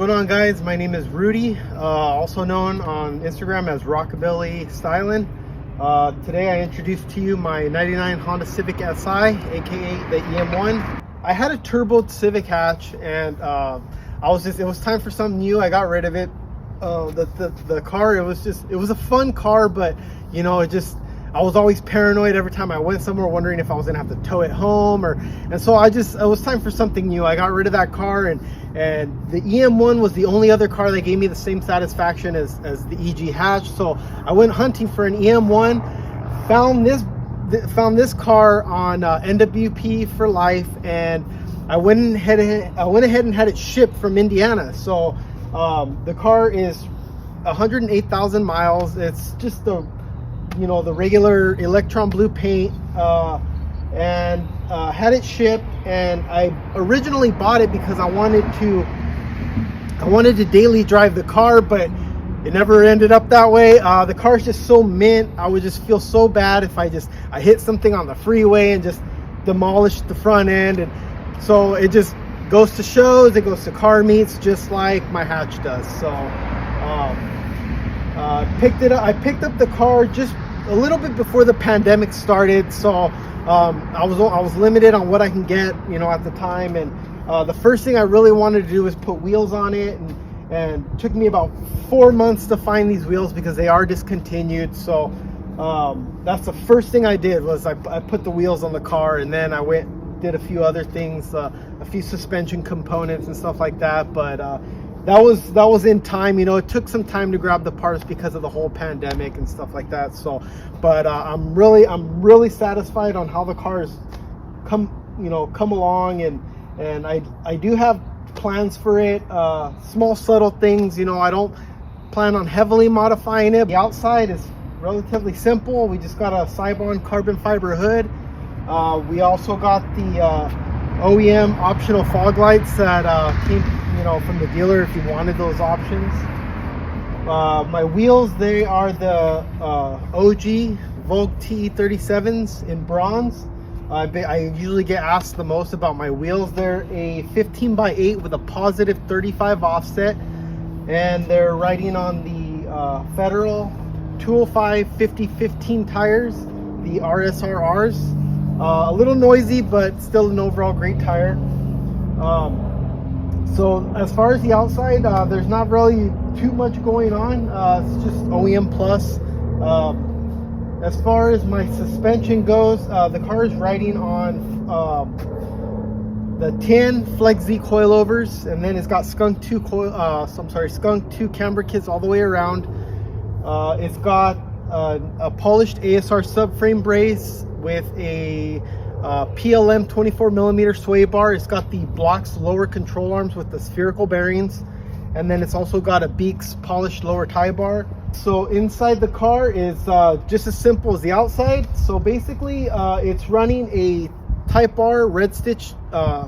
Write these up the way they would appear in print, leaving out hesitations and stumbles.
What's going on, guys? My name is Rudy, also known on Instagram as Rockabilly Stylin'. Today I introduce to you my 99 Honda Civic Si, aka the EM1. I had a turboed Civic hatch, and it was time for something new. I got rid of it. The car, it was a fun car, but you know, I was always paranoid every time I went somewhere, wondering if I was gonna have to tow it home, and so it was time for something new. I got rid of that car, and the EM1 was the only other car that gave me the same satisfaction as the EG hatch. So I went hunting for an EM1, found this car on NWP for life, and I went ahead and had it shipped from Indiana. So the car is 108,000 miles. It's just the regular electron blue paint, and had it shipped. And I originally bought it because I wanted to daily drive the car, but it never ended up that way. The car's just so mint. I would just feel so bad if I hit something on the freeway and just demolished the front end. And so it just goes to shows, it goes to car meets, just like my hatch does. So I picked up the car just a little bit before the pandemic started, so I was limited on what I can get, at the time. And the first thing I really wanted to do was put wheels on it, and it took me about 4 months to find these wheels because they are discontinued. So that's the first thing I did, was I put the wheels on the car, and then I did a few other things, a few suspension components and stuff like that. But that was in time. It took some time to grab the parts because of the whole pandemic and stuff like that. So, but I'm really satisfied on how the car has come along, and I do have plans for it. Small subtle things. I don't plan on heavily modifying it. The outside is relatively simple. We just got a Cybon carbon fiber hood. We also got the OEM optional fog lights that came from the dealer if you wanted those options. My wheels, they are the OG Vogue TE37s in bronze. I usually get asked the most about my wheels. They're a 15x8 with a positive 35 offset, and they're riding on the Federal 205 50/15 tires, the RSRRs. A little noisy, but still an overall great tire. So as far as the outside, there's not really too much going on. It's just OEM plus. As far as my suspension goes, the car is riding on the 10 Flex Z coilovers, and then it's got skunk 2 camber kits all the way around. It's got a polished ASR subframe brace with a PLM 24mm sway bar. It's got the Blocks lower control arms with the spherical bearings, and then it's also got a Beeks polished lower tie bar. So inside the car is just as simple as the outside. So basically it's running a Type R red stitch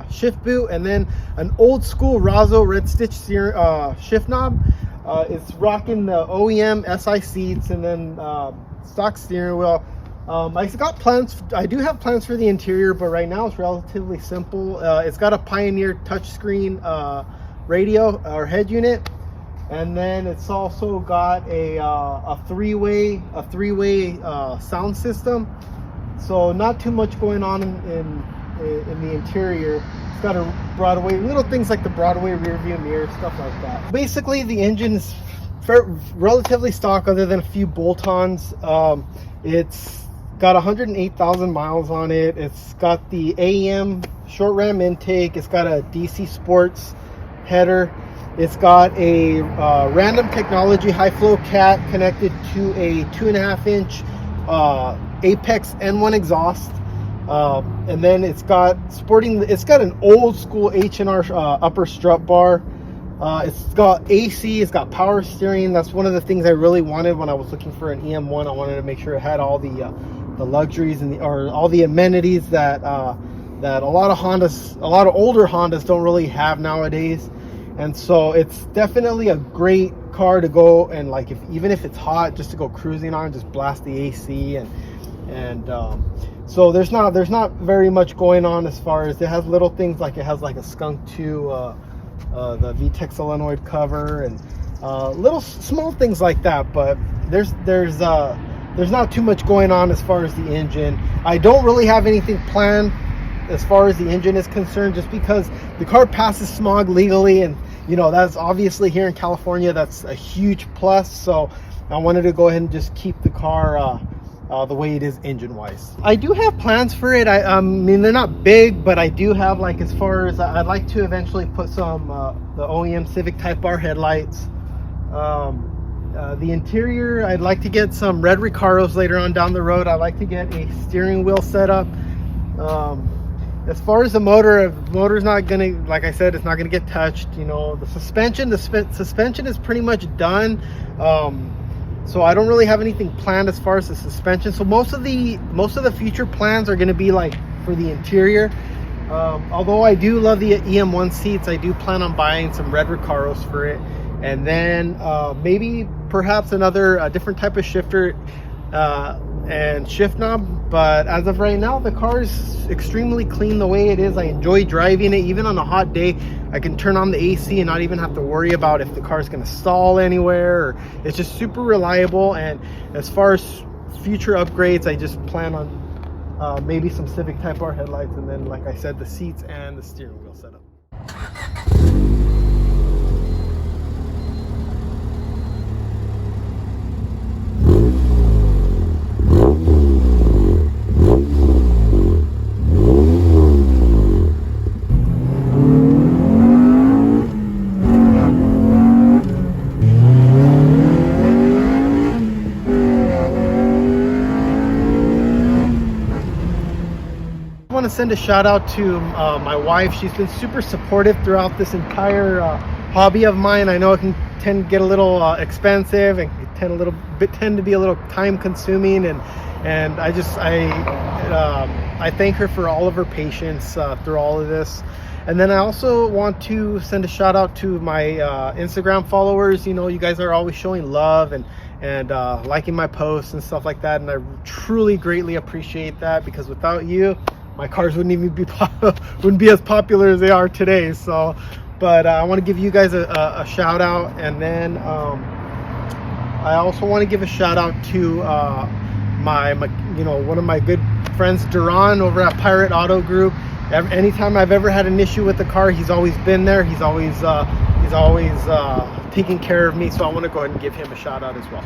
shift boot, and then an old school Razzo red stitch shift knob. It's rocking the OEM SI seats, and then stock steering wheel. I do have plans for the interior, but right now it's relatively simple. It's got a Pioneer touchscreen radio or head unit, and then it's also got a three-way sound system. So not too much going on in the interior. It's got a Broadway, little things like the Broadway rear view mirror, stuff like that. Basically the engine is relatively stock, other than a few bolt-ons. It's got 108,000 miles on it. It's got the AEM short ram intake. It's got a DC Sports header. It's got a random technology high flow cat connected to a 2.5-inch Apex N1 exhaust. And then it's got an old school H&R upper strut bar. It's got AC, it's got power steering. That's one of the things I really wanted when I was looking for an EM1. I wanted to make sure it had all the luxuries and all the amenities that that a lot of older Hondas don't really have nowadays. And so it's definitely a great car to go and, like, even if it's hot, just to go cruising on, just blast the AC and so there's not very much going on as far as it has little things like it has like a Skunk 2 the VTEC solenoid cover and little small things like that, but there's not too much going on as far as the engine. I don't really have anything planned as far as the engine is concerned, just because the car passes smog legally, and you know that's obviously here in California that's a huge plus. So I wanted to go ahead and just keep the car the way it is engine wise. I do have plans for it. I mean, they're not big, but I do have, like, as far as I'd like to eventually put some the OEM Civic Type R headlights. The interior, I'd like to get some red Recaros later on down the road. I'd like to get a steering wheel set up. As far as the motor's not gonna, like I said, it's not gonna get touched. You know, the suspension is pretty much done. So I don't really have anything planned as far as the suspension. So most of the future plans are going to be like for the interior. Although I do love the EM1 seats, I do plan on buying some red Recaros for it, and then maybe perhaps another different type of shifter and shift knob. But as of right now, the car is extremely clean the way it is. I enjoy driving it. Even on a hot day, I can turn on the AC and not even have to worry about if the car is going to stall anywhere. Or it's just super reliable. And as far as future upgrades, I just plan on maybe some Civic Type R headlights, and then, like I said, the seats and the steering wheel setup. I want to send a shout out to my wife. She's been super supportive throughout this entire hobby of mine. I know it can tend to get a little expensive and tend to be a little time consuming, and I thank her for all of her patience through all of this. And then I also want to send a shout out to my Instagram followers. You know, you guys are always showing love and liking my posts and stuff like that, and I truly greatly appreciate that, because without you, my cars wouldn't even be as popular as they are today. So, but I want to give you guys a shout out, and then I also want to give a shout out to one of my good friends, Duran, over at Pirate Auto Group. Anytime I've ever had an issue with the car, he's always been there. He's always taking care of me. So I want to go ahead and give him a shout out as well.